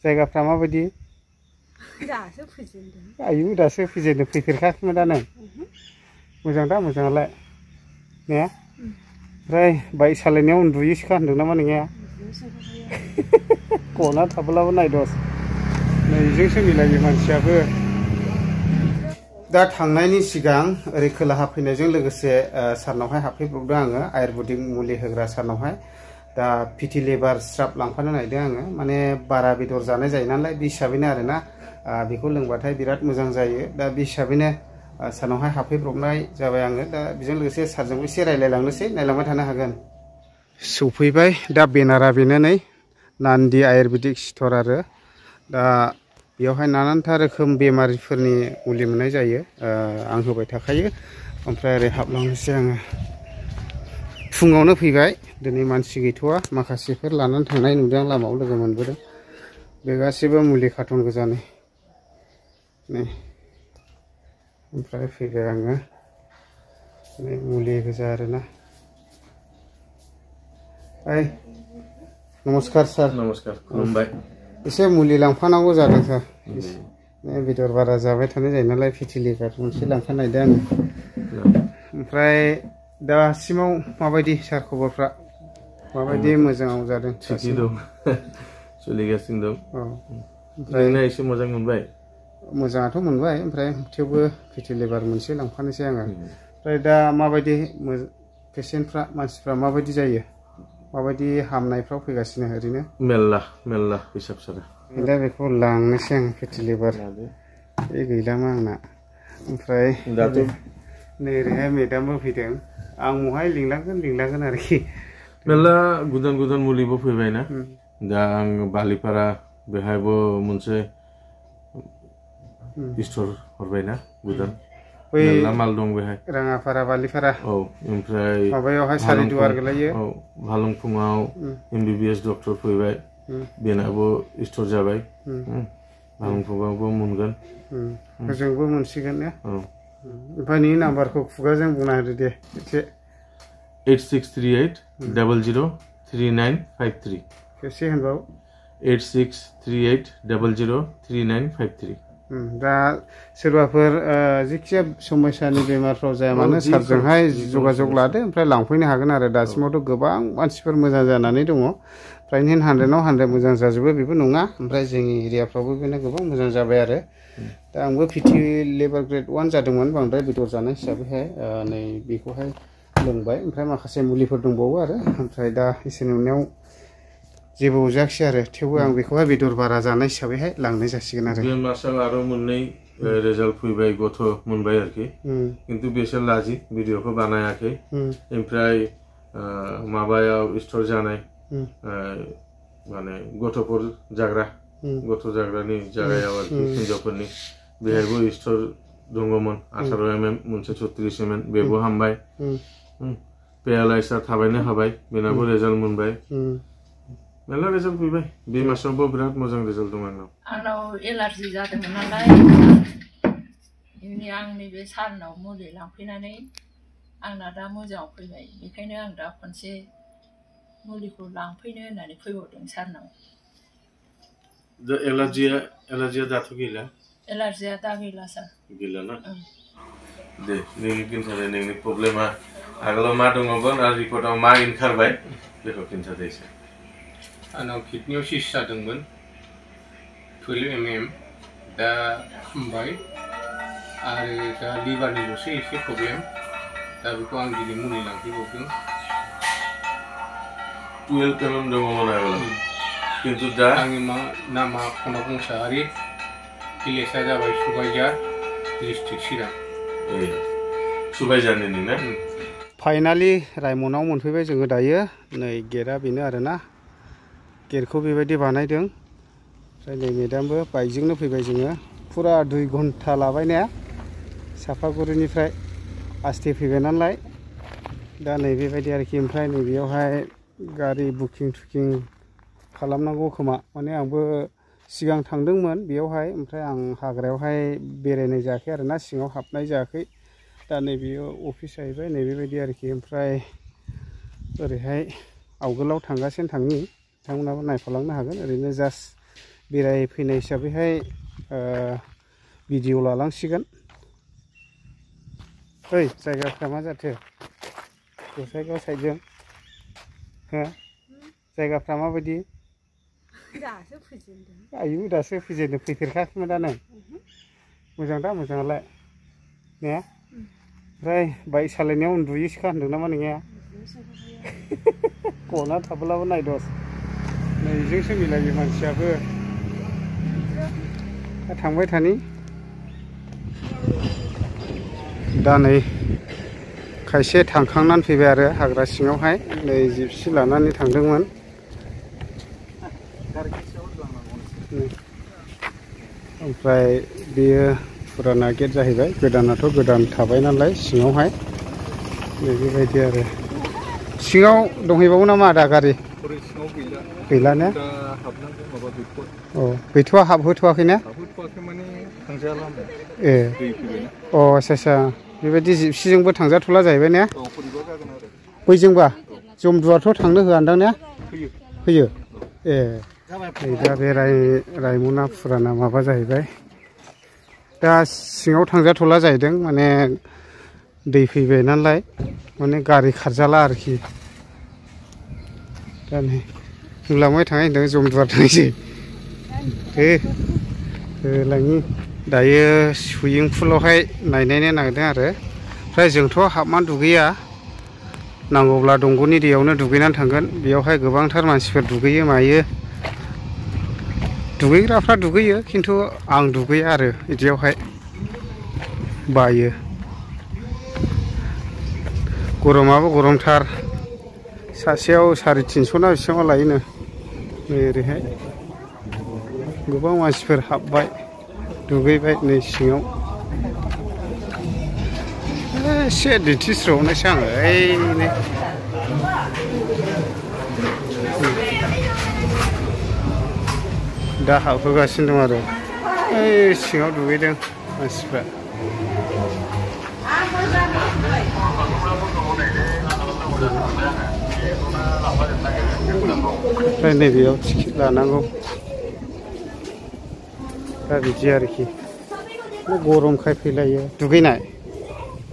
जायगाफ्रा माबायदि दासो फैजेनदों आयु दासो फैजेनदों फैफेरखायाखैमोन दा नों मोजां दा मोजाङालाय ने ओमफ्राय बाइक सालायनायाव उन्दुयोसोखा होनदों नामा नोंनिया गना थाब्लाबो नायदस नैजोंसो मिलायो मानसियाबो दा थांनायनि सिगां ओरै खोलाहा फैनायजों लोगोसे सारनावहाय हाबफैब्रबदों आङो आयुर्वेदिक मुलि होग्रा सारनावहाय दा फिटि लिभार स्राब लांफानो नागिरदों आङो माने बारा बेदर जानाय जायो नालाय बे हिसाबैनो आरोना बेखौ लोंबाथाय बिराद मोजां जायो दा बे हिसाबैनो सारनावहाय हाबफैब्रबनाय जाबाय आङो दा बेजों लोगोसे सारजोंबो एसे रायलायलांनोसै नायलांबाय थानो हागोन सौफैबाय दा बेनारा बेनो नै नान्दि आयुर्वेदिक स्ट'र आरो दा बेयावहाय नानानथा रोखोम बेमारिफोरनि मुलि मोननाय जायो आं होबाय थाखायो ओमफ्राय ओरै हाबलांनोसै आङो फुङावनो फैबाय दिनै मानसि गैथ'वा माखासेफोर लानानै थांनाय नुदों आं लामायाव लोगो मोनबोदों बे गासैबो मुलि कार्टन गोजा नै ओमफ्राय फैबाय आङो नै मुलि गोजा आरोना ओइ नमस्कार सार नमस्कार खुलुमबाय एसे मुलि लांफानांगौ जादों सार बेदर बारा जाबाय थानाय जायो नालाय फिटि लिभार मोनसे लांफानायदों आङो ओमफ्राय दासिमाव माबायदि सार खबरफ्रा माबायदि मोजाङाव जादों थिगै दं सोलिगासिनो दं ओमफ्राय एसे मोजां मोनबाय मोजाङाथ' मोनबाय ओमफ्राय थेवबो फिटि लिभार मोनसे लांफानोसै आङो ओमफ्राय दा माबायदि पेसेन्टफ्रा मानसिफ्रा माबायदि जायो माबायदि हामनायफ्राव फैगासिनो ओरैनो मेल्ला हिसाब सारा दा बेखौ लांनोसै आं फिटि लिभार बे गैलामा आंना ओमफ्राय नै ओरैहाय मेदामबो फैदों आं महाय लिंलांगोन आरोखि मेल्ला गोदान मुलिबो फैबायना दा आं बालिपारा बेहायबो मोनसे स्ट'र हरबायना गोदान मेल्ला माल दं बेहाय राङापारा बालिपारा औ ओमफ्राय माबायावहाय सारिदुवार गोलैयो औ भालुंफुङाव MBBS डक्टर फैबाय बेनाबो स्ट'र जाबाय भालुंफुङावबो मोनगोन होजोंबो मोनसिगोन ने ओमफ्राय नोंनि नाम्बारखौ खुगाजों बुंना होदो दे एसे 8638003953 खेबसे होनबाव 8638003953 दा सोरबाफोर जिखिजाया समस्यानि बेमारफ्राव जाया मानो सारजोंहाय जगाजग लादो ओमफ्राय लांफैनो हागोन आरो दासिमावथ' गोबां मानसिफोर मोजां जानानै दङ फ्रायनो 100आव 100 मोजां जाजोबो बेबो नङा ओमफ्राय जोंनि एरियाफ्रावबो बेनो गोबां मोजां जाबाय आरो दा आंबो फिटि लिभार ग्रेड 1 जादोंमोन बांद्राय बेदर जानाय हिसाबैहाय नै बेखौहाय लोंबाय ओमफ्राय माखासे मुलिफोर दंबावो आरो ओमफ्राय दा इसोरनि अननायाव जेबो जायाखिसै आरो थेवबो आं बेखौहाय बेदर बारा जानाय हिसाबैहाय लांनाय जासिगोन आरो बे मासाव आरो मोननै रिजाल्ट फैबाय गथ' मोनबाय आरोखि खिन्थु बिसोर लाजि भिडिअखौ बानायाखै ओमफ्राय माबायाव स्ट'र जानाय माने गथ'फोर जाग्रा गथ' जाग्रानि जायगायाव आरोखि हिनजावफोरनि बेहायबो स्ट'र दङमोन 18 mm मोनसे 36 mm बेबो हामबाय पेरालाइसआ थाबायनो हाबाय बेनाबो रिजाल्ट मोनबाय मेल्ला रिजाल्ट फैबाय बे मासावबो बिराद मोजां रिजाल्ट दं आंनाव एलार्जि जादोंमोन नालाय आं नैबे सारनाव मुलि लांफैनानै आंना दा मोजाङाव फैबाय बेखायनो आं दा खनसे मुलिखौ लांफैनो होननानै फैबावदों सारनाव एलार्जिया दाथ' गैला एलार्जिया दा गैला सार गैला ना दे नोंनि खिन्थानाय नोंनि प्रब्लेमा आगोलाव मा दङमोन आरो रिपर्टआव मा ओंखारबाय बेखौ खिन्थादो एसे आंनाव किडनियाव सिस्ट जादोंमोन 12 mm दा हामबाय आरो दा लिभारनिल'सो एसे प्रब्लेम दा बेखौ आं दिनै मुलि लांफैबावदों 12 mm दङमोन आगोलाव खिन्थु दा आंनि नामा खनक मुसाहारि भिलेजआ जाबाय सुबाइजार डिस्ट्रिक्ट चिरां सुबाइजारनि ना फाइनालि रायमनाव मोनफैबाय जोङो दायो नै गेटआ बेनो आरोना गेटखौ बेबायदि बानायदों ओमफ्राय नै मेदामबो बाइकजोंनो फैबाय जोङो फुरा 2 घन्टा लाबाय ने सापागुरिनिफ्राय आस्थे फैबाय नालाय दा नै बेबायदि आरोखि ओमफ्राय नै बेयावहाय गारि बुकिं खालामनांगौ खोमा माने आंबो सिगां थांदोंमोन बेयावहाय ओमफ्राय आं हाग्रायावहाय बेरायनाय जायाखै आरोना सिङाव हाबनाय जायाखै दा नैबेयो अफिस जाहैबाय नै बेबायदि आरोखि ओमफ्राय ओरैहाय आवगोलाव थांगासिनो थांनि बिथांमोनाबो नायफालांनो हागोन ओरैनो जास्ट बेरायफैनाय हिसाबैहाय भिडिअ लालांसिगोन। ओइ जायगाफ्रा मा जाथो गसाइगाव साइडजों हो जायगाफ्रा माबायदि दासो फैजेनदों आयु दासो फैजेनदों फैफेरखायाखैमोन दा नों मोजां दा मोजाङालाय ने ओमफ्राय बाइक सालायनायाव उन्दुयोसो होनदों नामा नोंनिया गना थाबोलाबो नायदस नैजोंसो मिलायो मानसियाबो दा थांबाय थानि दा नै खायसे थांखांनानै फैबाय आरो हाग्रा सिङावहाय नै जिपसि लानानै थांदोंमोन ओमफ्राय बेयो फुराना गेट जाहैबाय गोदानाथ' गोदान थाबाय नालाय सिङावहाय नै बेबायदि आरो सिङाव दंहैबावो नामा दा गारि गैला ने औ गैथ'वा हाबहोथ'वाखैना ए अ आच्छा बेबायदि जिपसिजोंबो थांजाथ'ला जाहैबाय ने बैजोंबा जमदुवारथ' थांनो होआनदां ने फैयो ए दा बे रायमना फुराना माबा जाहैबाय दा सिङाव थांजाथ'ला जाहैदों माने दै फैबाय नालाय माने गारि खारजाला आरोखि दा नै होलांबाय थांनाय होनदों जमदुवार थांसै होलाङि दायो सुइमिं पुलावहाय नायनायनो नागिरदों आरो ओमफ्राय जोंथ' हाबना दुगैया नांगौब्ला दंग'नि दैयावनो दुगैनानै थांगोन बेयावहाय गोबांथार मानसिफोर दुगैयो मायो दुगैग्राफ्रा दुगैयो खिन्थु आं दुगैया आरो बिदियावहाय बायो गरमाबो गरमथार सासेयाव 350 ना बेसेबां लायोनो नै ओरैहाय गोबां मानसिफोर हाबबाय दुगैबाय नै सिङाव एसे दिन्थिस्रावनोसै आङो ओइनै दा हाबहोगासिनो दं आरो ओइ सिङाव दुगैदों मानसिफ्रा ओमफ्राय नैबेयाव टिकेट लानांगौ दा बिदि आरोखि गरमखाय फैलायो दुगैनाय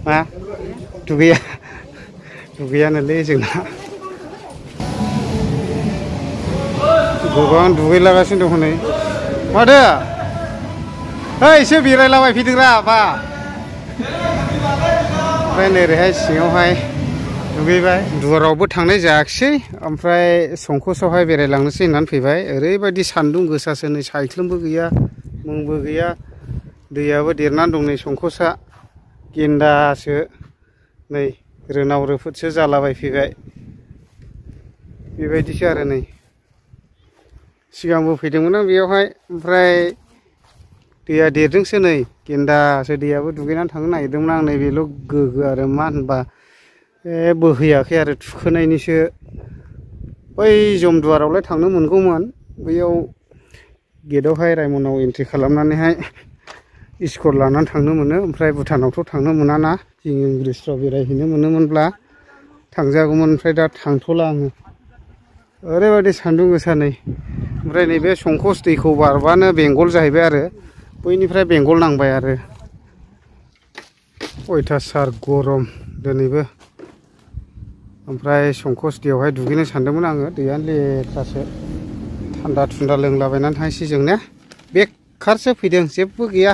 मा दुगैयानोलै जोंना गोबां दुगैलागासिनो दं हनै माथो ओइ एसे बेरायलाबायफैदोंरा बा ओमफ्राय नैरैहाय सिङावहाय दुगैबाय दुवारावबो थांनाय जायाखिसै ओमफ्राय संकसआवहाय बेरायलांनोसै होननानै फैबाय ओरैबायदि सान्दुं गोसासो नै सायख्लुमबो गैया मुंबो गैया दैयाबो देरनानै दं नै संकसआ गेन्दासो नै रोनाव रोफोदसो जालाबायफैबाय बेबायदिसो आरो नै सिगांबो फैदोंमोन आं बेयावहाय ओमफ्राय दैया देरदोंसो नै गेन्दासो दैयाबो दुगैनानै थांनो नागिरदोंमोन आं नैबेल' गोगो आरो मा होनबा बोहैयाखै आरो थुखोनायनिसो बै जमदुवारावलाय थांनो मोनगौमोन बैयाव गेटआवहाय रायमनायाव एन्ट्रि खालामनानैहाय स्कट लानानै थांनो मोनो ओमफ्राय भुटानावथ' थांनो मोनाना जों ब्रिजफ्राव बेरायहैनो मोनोमोनब्ला थांजागौमोन ओमफ्राय दा थांथ'ला आङो ओरैबायदि सान्दुं गोसा नै ओमफ्राय नैबे संकस दैखौ बारबानो बेंगल जाहैबाय आरो बैनिफ्राय बेंगल नांबाय आरो अयथासार गरम दिनैबो ओमफ्राय संकस दैयावहाय दुगैनो सानदोंमोन आङो दैयानो लेथ्रासो थान्दा थुन्दा लोंलाबायनानै थांसै जों ने बेखारसो फैदों जेबो गैया